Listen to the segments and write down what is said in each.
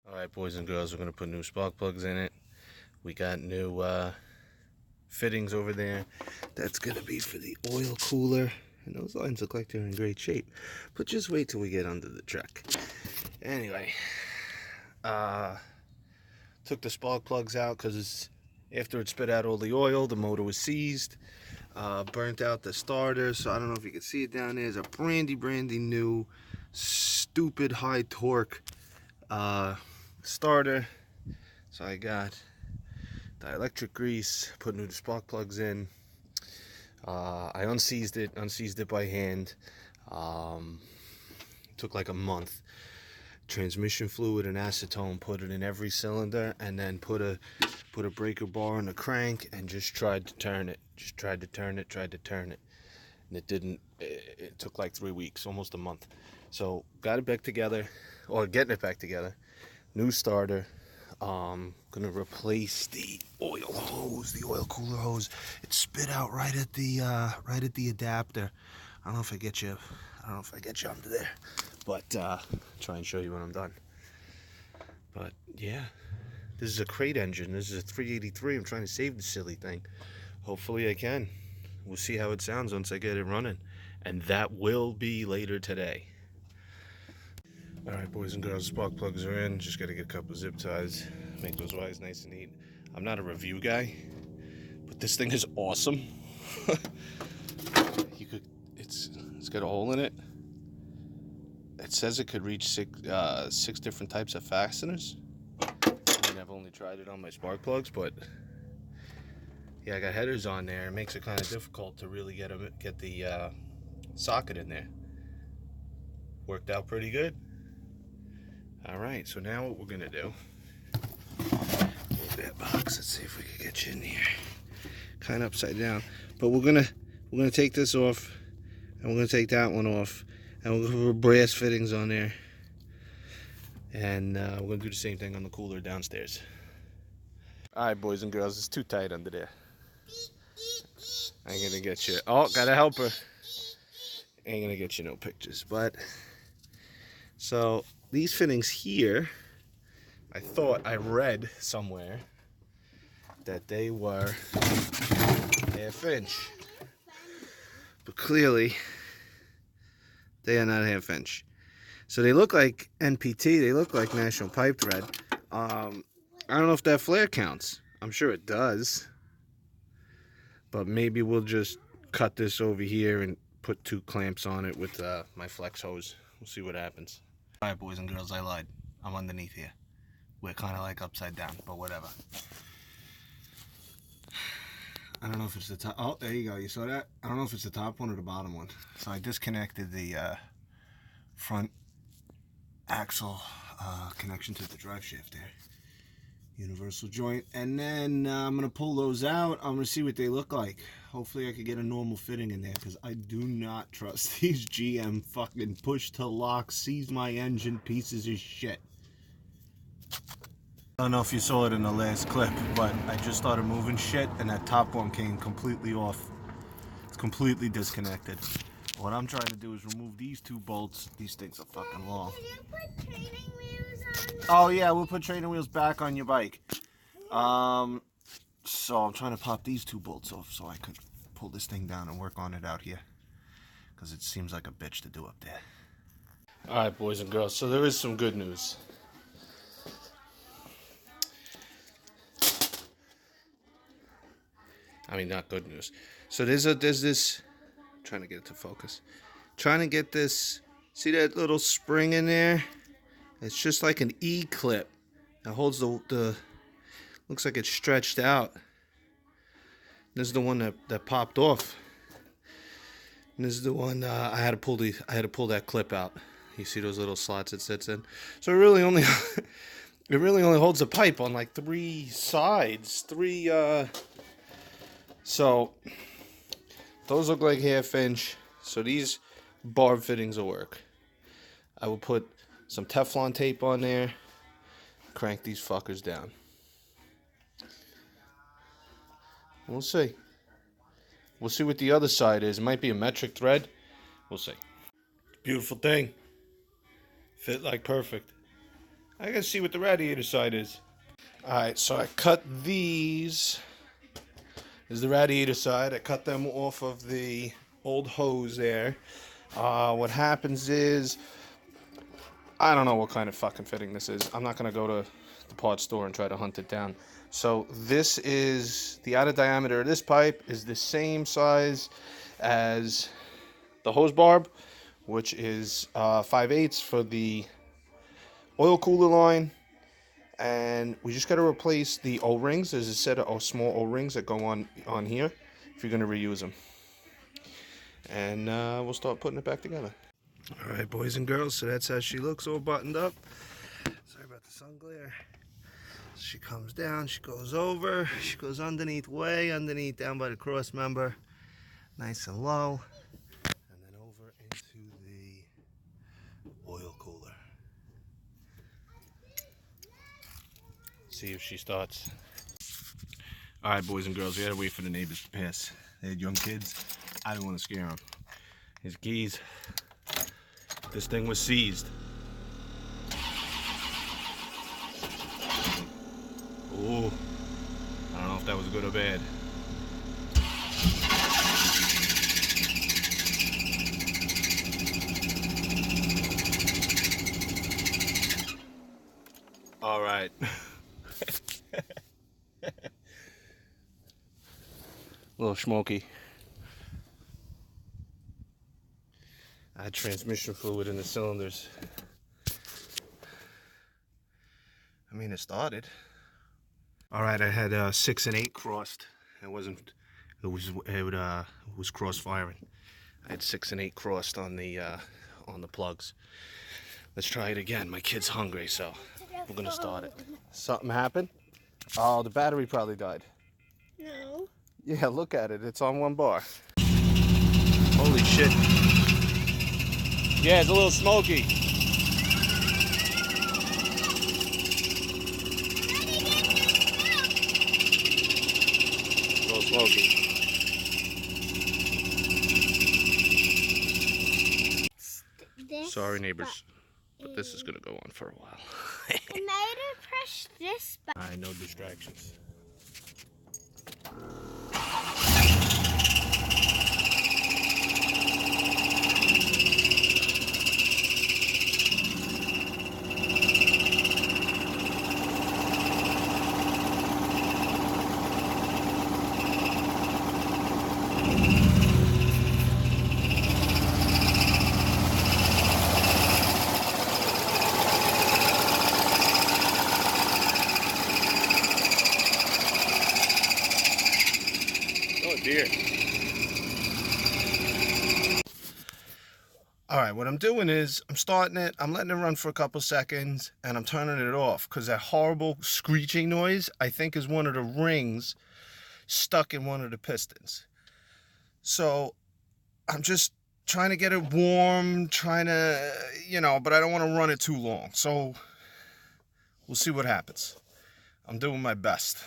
Alright, boys and girls, we're going to put new spark plugs in it. We got new fittings over there. That's going to be for the oil cooler. And those lines look like they're in great shape. But just wait till we get under the truck. Anyway, took the spark plugs out because after it spit out all the oil, the motor was seized. Burnt out the starter, so I don't know if you can see it down there. It's a brandy new, stupid high torque starter. So I got the electric grease, put new spark plugs in. I unseized it by hand. Took like a month. Transmission fluid and acetone, put it in every cylinder, and then put a breaker bar on the crank and just tried to turn it. Tried to turn it. And it didn't. It took like 3 weeks, almost a month. So got it back together, or getting it back together. New starter. Gonna replace the oil hose, the oil cooler hose. It spit out right at the adapter. I don't know if I get you under there, but try and show you when I'm done. But yeah, this is a crate engine. This is a 383. I'm trying to save the silly thing. Hopefully I can. We'll see how it sounds once I get it running, and that will be later today. Alright, boys and girls, spark plugs are in. Just gotta get a couple zip ties, make those wires nice and neat. I'm not a review guy, but this thing is awesome. It's got a hole in it. It says it could reach six different types of fasteners. I mean, I've only tried it on my spark plugs, but yeah, I got headers on there. It makes it kind of difficult to really get the socket in there. Worked out pretty good. Alright, so now what we're gonna do, move that box. Let's see if we can get you in here. Kind of upside down. But we're gonna take this off, and we're gonna take that one off, and we're gonna put brass fittings on there. And we're gonna do the same thing on the cooler downstairs. Alright, boys and girls, it's too tight under there. I ain't gonna get you. Oh, gotta help her. Ain't gonna get you no pictures, but so these fittings here, I thought I read somewhere that they were ½ inch, but clearly they are not ½ inch. So they look like NPT, they look like National Pipe Thread. I don't know if that flare counts. I'm sure it does, but maybe we'll just cut this over here and put 2 clamps on it with my flex hose. We'll see what happens. Alright, boys and girls, I lied. I'm underneath here. We're kind of like upside down, but whatever. I don't know if it's the top. Oh, there you go. You saw that? I don't know if it's the top one or the bottom one. So I disconnected the front axle connection to the drive shaft there. Universal joint. And then I'm going to pull those out. I'm going to see what they look like. Hopefully I could get a normal fitting in there, because I do not trust these GM fucking push to lock, seize my engine pieces of shit. I don't know if you saw it in the last clip, but I just started moving shit and that top one came completely off. It's completely disconnected. What I'm trying to do is remove these 2 bolts. These things are fucking long. Did you put training wheels on? Oh yeah, we'll put training wheels back on your bike. So I'm trying to pop these 2 bolts off so I could pull this thing down and work on it out here, because it seems like a bitch to do up there. Alright, boys and girls, so there is some good news. I mean, not good news. So there's this, trying to get it to focus. Trying to get this, see that little spring in there? It's just like an E-clip that holds the looks like it's stretched out. This is the one that popped off. And this is the one I had to pull that clip out. You see those little slots it sits in? So it really only holds the pipe on like 3 sides. So those look like ½ inch. So these barb fittings will work. I will put some Teflon tape on there. Crank these fuckers down. We'll see. We'll see what the other side is. It might be a metric thread. We'll see. Beautiful thing. Fit like perfect. I gotta see what the radiator side is. Alright, so I cut these. This is the radiator side. I cut them off of the old hose there. What happens is, I don't know what kind of fucking fitting this is. I'm not gonna go to the parts store and try to hunt it down. So this is, the outer diameter of this pipe is the same size as the hose barb, which is 5/8 for the oil cooler line. And we just got to replace the O-rings. There's a set of small O-rings that go on here if you're going to reuse them. And we'll start putting it back together. All right, boys and girls, so that's how she looks, all buttoned up. Sorry about the sun glare. She comes down, she goes over, she goes underneath, way underneath, down by the cross member, nice and low, and then over into the oil cooler. See if she starts. All right, boys and girls, we had to wait for the neighbors to pass. They had young kids. I didn't want to scare them. His keys. This thing was seized. Ooh, I don't know if that was good or bad. All right. Little smoky. I had transmission fluid in the cylinders. I mean, it started. All right, I had 6 and 8 crossed. It was cross firing. I had 6 and 8 crossed on the plugs. Let's try it again. My kid's hungry, so we're gonna start it. Something happened? Oh, the battery probably died. No. Yeah, look at it. It's on 1 bar. Holy shit. Yeah, it's a little smoky. A little smoky. Sorry, neighbors, but this is gonna go on for a while. I made her press this button. Alright, no distractions. Alright, what I'm doing is I'm starting it, I'm letting it run for a couple seconds, and I'm turning it off because that horrible screeching noise, I think, is one of the rings stuck in one of the pistons. So I'm just trying to get it warm, trying to, but I don't want to run it too long. So we'll see what happens. I'm doing my best.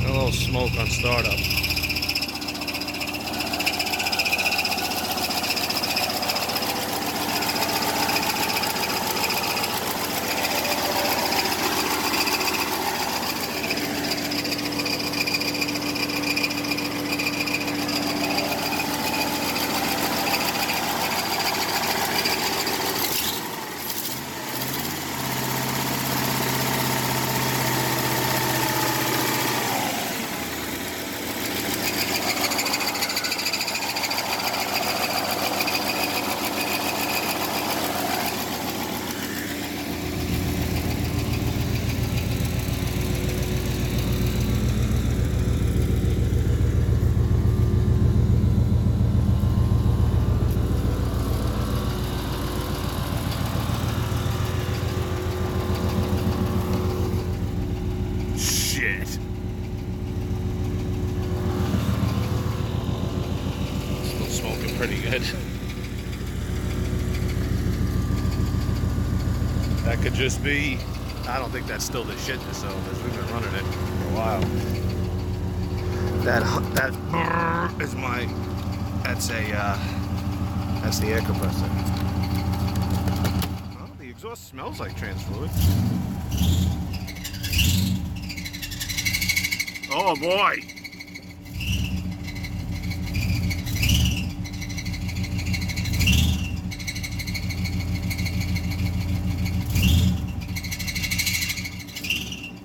A little smoke on startup. Pretty good. That could just be, I don't think that's still the shit in the cylinders. We've been running it for a while. That is that's the air compressor. Well, the exhaust smells like trans fluid. Oh boy!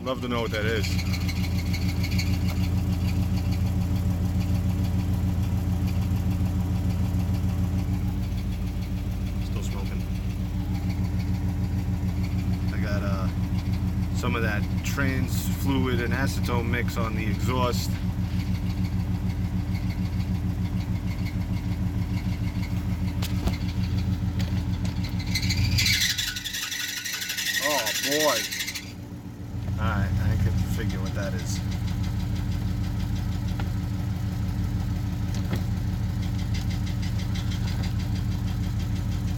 Love to know what that is. Still smoking. I got some of that trans fluid and acetone mix on the exhaust. Oh boy. Alright, I can figure what that is.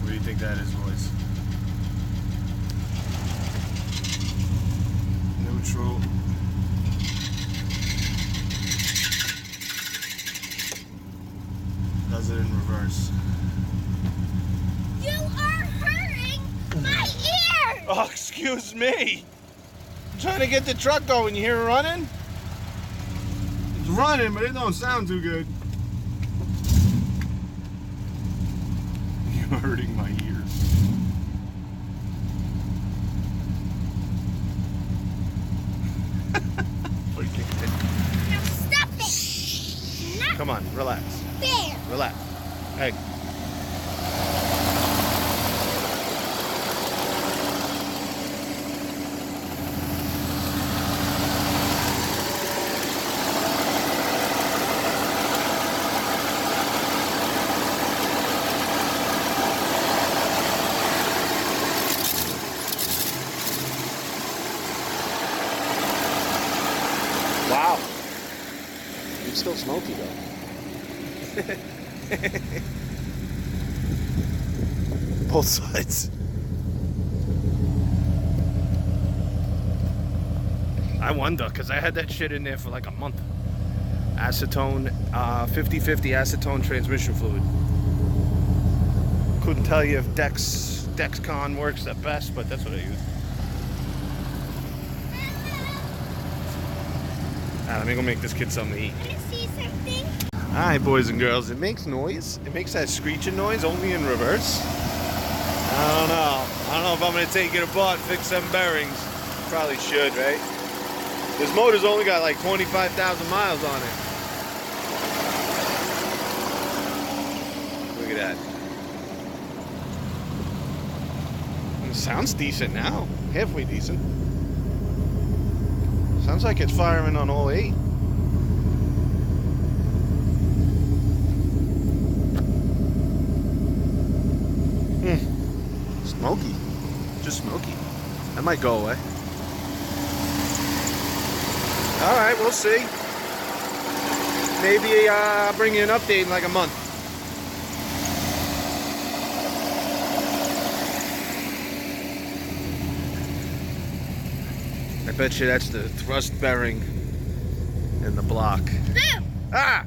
What do you think that is, boys? Neutral. Does it in reverse. You are hurting my ears! Oh, excuse me! I'm trying to get the truck going. You hear it running? It's running, but it don't sound too good. You're hurting my ears. Now stop it! Not Come on, relax. fair! Relax. Hey. Wow. It's still smoky though. Both sides. I wonder, because I had that shit in there for like a month. Acetone, 50/50 acetone transmission fluid. Couldn't tell you if Dexcon works at best, but that's what I use. Let me go make this kid something to eat. Want to see something? Alright, boys and girls, it makes noise. It makes that screeching noise only in reverse. I don't know if I'm going to take it apart and fix some bearings. Probably should, right? This motor's only got like 25,000 miles on it. Look at that. It sounds decent now. Halfway decent. Sounds like it's firing on all 8. Smoky. Just smoky. That might go away. Alright, we'll see. Maybe I'll bring you an update in like a month. I bet you that's the thrust bearing in the block. Boo! Ah!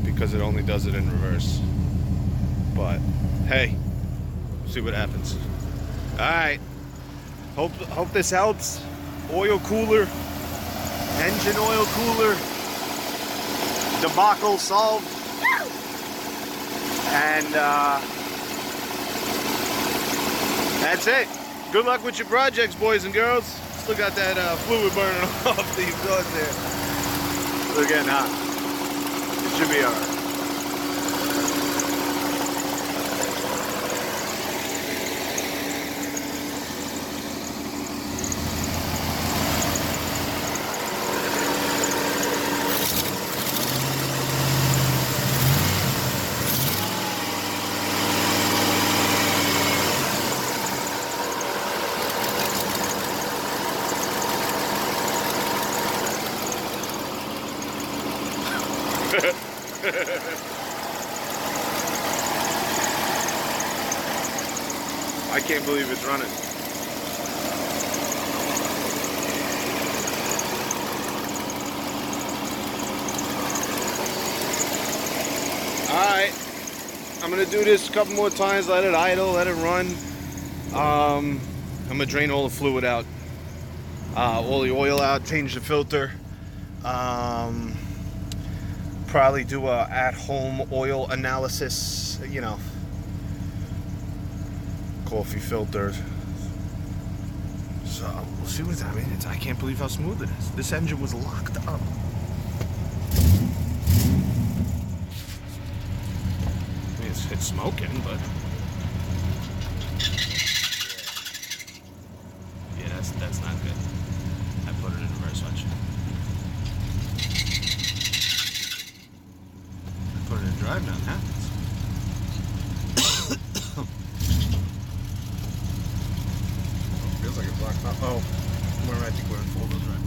Because it only does it in reverse. But, hey, see what happens. Alright. Hope this helps. Oil cooler. Engine oil cooler. Debacle solved. Boo! And, that's it. Good luck with your projects, boys and girls. Still got that fluid burning off the exhaust there. We're getting hot. It should be alright. I can't believe it's running. I'm gonna do this a couple more times, let it idle, let it run. I'm gonna drain all the fluid out, all the oil out, change the filter. Probably do a at-home oil analysis, you know, coffee filter. So we'll see what's happening. I can't believe how smooth it is. This engine was locked up. I mean, it's smoking, but yeah, that's not good. I put it in reverse, watch. I put it in drive, now it happens. Feels like it's locked up. Oh, I think we're in four-wheel drive.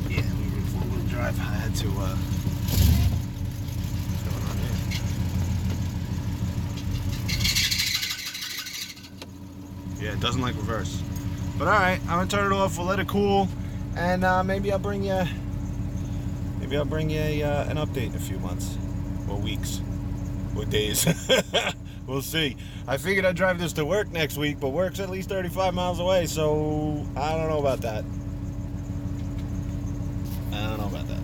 Yeah, we were in four-wheel drive. I had to, what's going on here? Yeah, it doesn't like reverse. But alright, I'm gonna turn it off, we'll let it cool, and maybe I'll bring you an update in a few months. Or weeks. Or days. We'll see. I figured I'd drive this to work next week, but work's at least 35 miles away, so I don't know about that. I don't know about that.